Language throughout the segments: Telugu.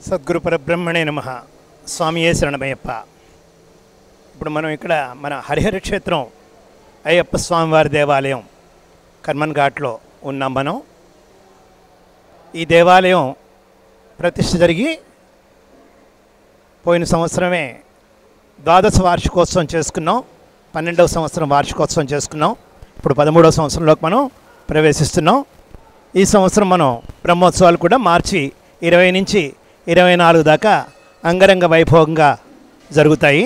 సద్గురు పరబ్రహ్మణే నమః. స్వామియే శరణమయ్యప్ప. ఇప్పుడు మనం ఇక్కడ మన హరిహర క్షేత్రం అయ్యప్ప స్వామివారి దేవాలయం కర్మన్ ఘాట్లో ఉన్నాం. మనం ఈ దేవాలయం ప్రతిష్ఠ జరిగి పోయిన సంవత్సరమే ద్వాదశ వార్షికోత్సవం చేసుకున్నాం. 12వ సంవత్సరం వార్షికోత్సవం చేసుకున్నాం. ఇప్పుడు 13వ సంవత్సరంలోకి మనం ప్రవేశిస్తున్నాం. ఈ సంవత్సరం మనం బ్రహ్మోత్సవాలు కూడా మార్చి 20 నుంచి 24 దాకా అంగరంగ వైభవంగా జరుగుతాయి.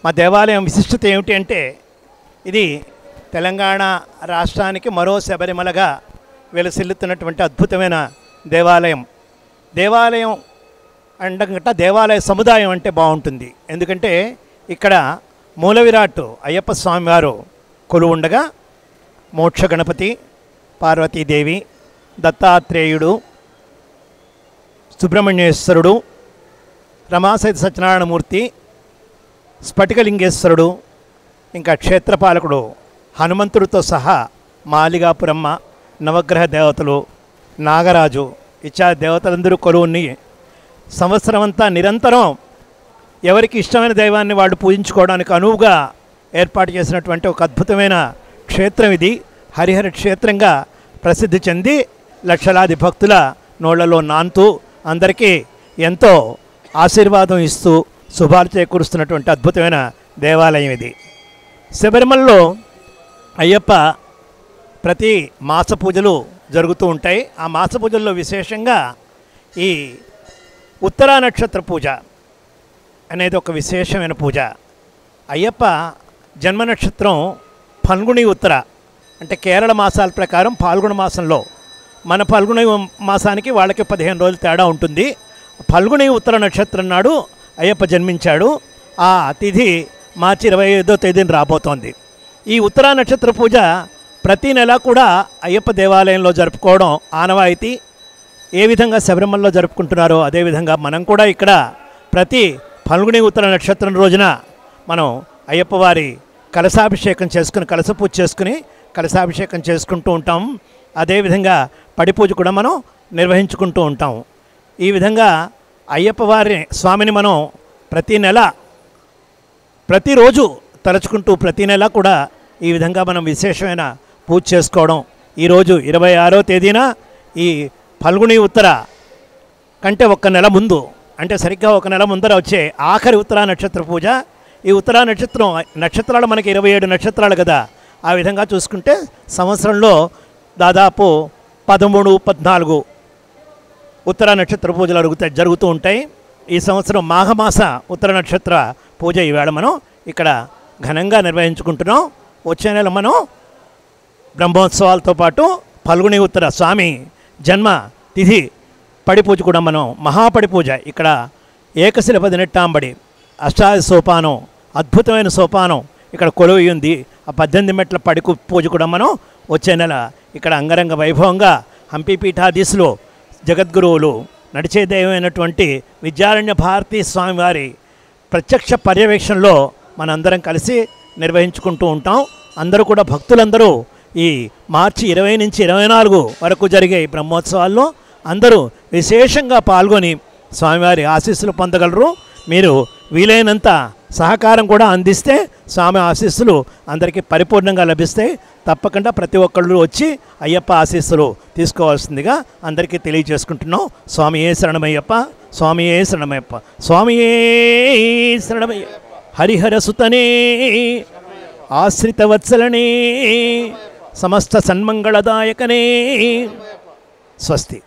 మా దేవాలయం విశిష్టత ఏమిటి అంటే, ఇది తెలంగాణ రాష్ట్రానికి మరో శబరిమలగా వెలసిల్లుతున్నటువంటి అద్భుతమైన దేవాలయం. దేవాలయం అంటే దేవాలయ సముదాయం అంటే బాగుంటుంది. ఎందుకంటే ఇక్కడ మూల విరాట్ అయ్యప్ప స్వామివారు కొలువు ఉండగా మోక్ష గణపతి, పార్వతీదేవి, దత్తాత్రేయుడు, సుబ్రహ్మణ్యేశ్వరుడు, రమాసహిత సత్యనారాయణమూర్తి, స్ఫటికలింగేశ్వరుడు, ఇంకా క్షేత్రపాలకుడు హనుమంతుడితో సహా మాలిగాపురమ్మ, నవగ్రహ దేవతలు, నాగరాజు ఇత్యాది దేవతలందరూ కొలువుని సంవత్సరం అంతా నిరంతరం ఎవరికి ఇష్టమైన దైవాన్ని వాళ్ళు పూజించుకోవడానికి అనువుగా ఏర్పాటు చేసినటువంటి ఒక అద్భుతమైన క్షేత్రం ఇది. హరిహర క్షేత్రంగా ప్రసిద్ధి చెంది లక్షలాది భక్తుల నోళ్లలో నాంతూ అందరికీ ఎంతో ఆశీర్వాదం ఇస్తూ శుభాలు చేకూరుస్తున్నటువంటి అద్భుతమైన దేవాలయం ఇది. శబరిమలలో అయ్యప్ప ప్రతి మాస పూజలు జరుగుతూ ఉంటాయి. ఆ మాస పూజల్లో విశేషంగా ఈ ఉత్తరా నక్షత్ర పూజ అనేది ఒక విశేషమైన పూజ. అయ్యప్ప జన్మ నక్షత్రం ఫల్గుణి ఉత్తర, అంటే కేరళ మాసాల ప్రకారం ఫాల్గుణ మాసంలో, మన ఫల్గుణి మాసానికి వాళ్ళకి 15 రోజులు తేడా ఉంటుంది. ఫల్గుణి ఉత్తర నక్షత్రం నాడు అయ్యప్ప జన్మించాడు. ఆ తిథి మార్చి 25వ తేదీన రాబోతోంది. ఈ ఉత్తరా నక్షత్ర పూజ ప్రతి నెల కూడా అయ్యప్ప దేవాలయంలో జరుపుకోవడం ఆనవాయితీ. ఏ విధంగా శబరిమలలో జరుపుకుంటున్నారో అదేవిధంగా మనం కూడా ఇక్కడ ప్రతి ఫల్గుణి ఉత్తర నక్షత్రం రోజున మనం అయ్యప్ప వారి కలశాభిషేకం చేసుకుని, కలశ పూజ చేసుకుని కలశాభిషేకం చేసుకుంటూ ఉంటాం. అదేవిధంగా పడి పూజ కూడా మనం నిర్వహించుకుంటూ ఉంటాం. ఈ విధంగా అయ్యప్ప వారి స్వామిని మనం ప్రతి నెల ప్రతిరోజు తలుచుకుంటూ ప్రతి నెల కూడా ఈ విధంగా మనం విశేషమైన పూజ చేసుకోవడం. ఈరోజు 26వ తేదీన ఈ ఫల్గుణి ఉత్తర కంటే ఒక నెల ముందు, అంటే సరిగ్గా ఒక నెల ముందర వచ్చే ఆఖరి ఉత్తరా నక్షత్ర పూజ. ఈ ఉత్తరా నక్షత్రాలు మనకి 27 నక్షత్రాలు కదా. ఆ విధంగా చూసుకుంటే సంవత్సరంలో దాదాపు 13, 14 ఉత్తర నక్షత్ర పూజలు జరుగుతూ ఉంటాయి. ఈ సంవత్సరం మాఘమాస ఉత్తర నక్షత్ర పూజ ఈవేళ మనం ఇక్కడ ఘనంగా నిర్వహించుకుంటున్నాం. వచ్చే నెల మనం బ్రహ్మోత్సవాలతో పాటు ఫల్గుణి ఉత్తర స్వామి జన్మ తిథి పడి పూజ కూడా మనం మహాపడి పూజ ఇక్కడ ఏకశిల 18 అష్టాదశ సోపానం, అద్భుతమైన సోపానం ఇక్కడ కొలువు ఉంది. ఆ 18 మెట్ల పడి పూజ కూడా మనం వచ్చే నెల ఇక్కడ అంగరంగ వైభవంగా హంపి పీఠాధీశులు, జగద్గురువులు, నడిచే దైవమైనటువంటి విద్యారణ్య భారతీ స్వామివారి ప్రత్యక్ష పర్యవేక్షణలో మనందరం కలిసి నిర్వహించుకుంటూ ఉంటాం. అందరూ కూడా భక్తులందరూ ఈ మార్చి 20 నుంచి 24 వరకు జరిగే బ్రహ్మోత్సవాల్లో అందరూ విశేషంగా పాల్గొని స్వామివారి ఆశీస్సులు పొందగలరు. మీరు వీలైనంత సహకారం కూడా అందిస్తే స్వామి ఆశీస్సులు అందరికీ పరిపూర్ణంగా లభిస్తాయి. తప్పకుండా ప్రతి ఒక్కళ్ళు వచ్చి అయ్యప్ప ఆశీస్సులు తీసుకోవాల్సిందిగా అందరికీ తెలియజేసుకుంటున్నాం. స్వామియే శరణమయ్యప్ప, స్వామియే శరణమయ్యప్ప, స్వామియే శరణమయ్య. హరిహర సుతనే, ఆశ్రిత వత్సలనే, సమస్త సన్మంగళదాయకనే. స్వస్తి.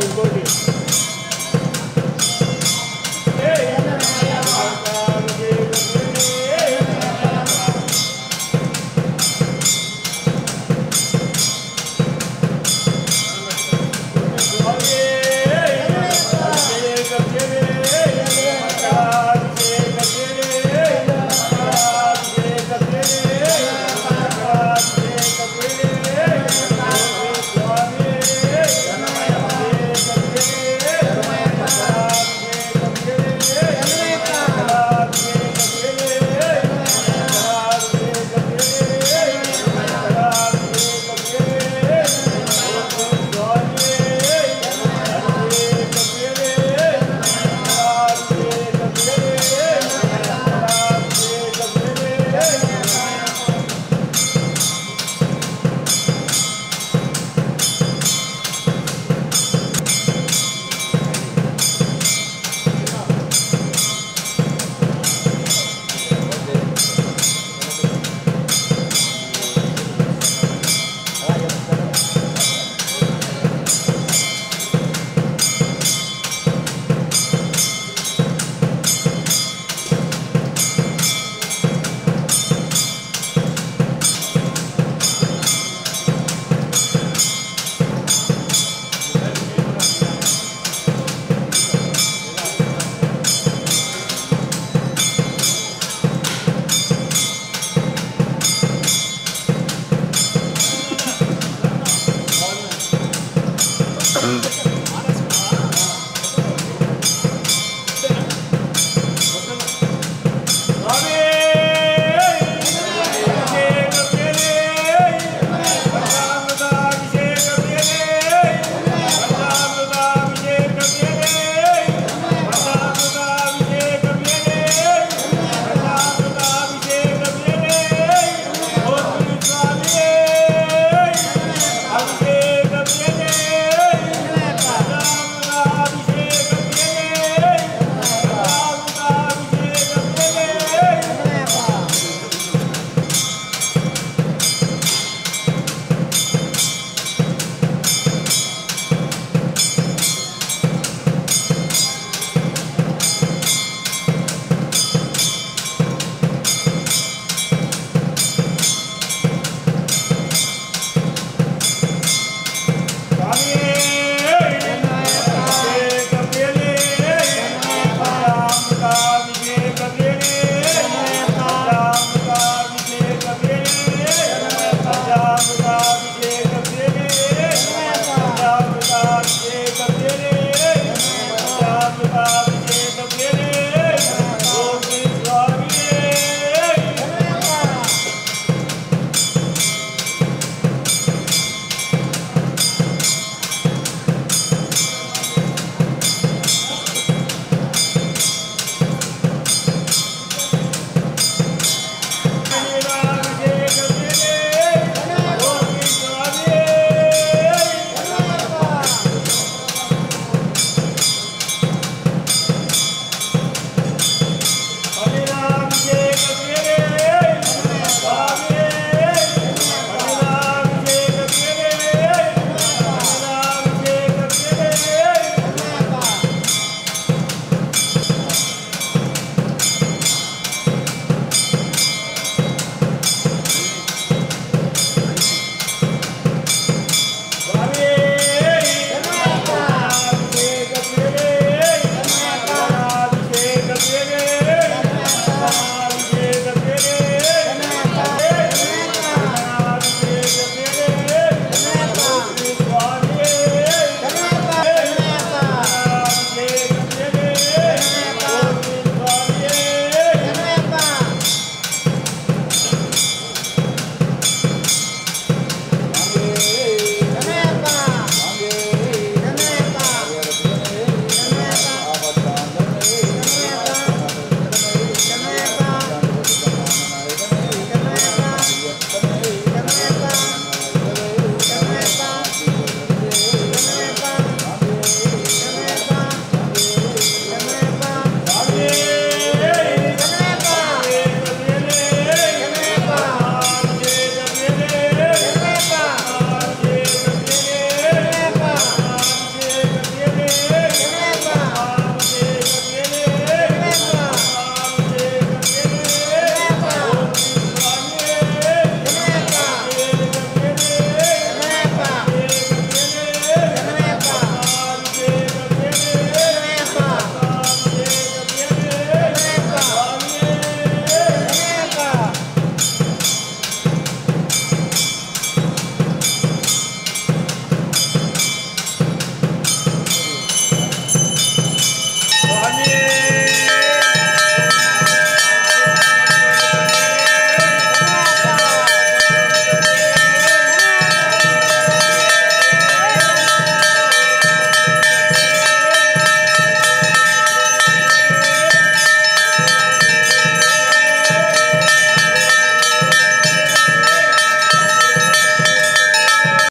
ఇంకోటి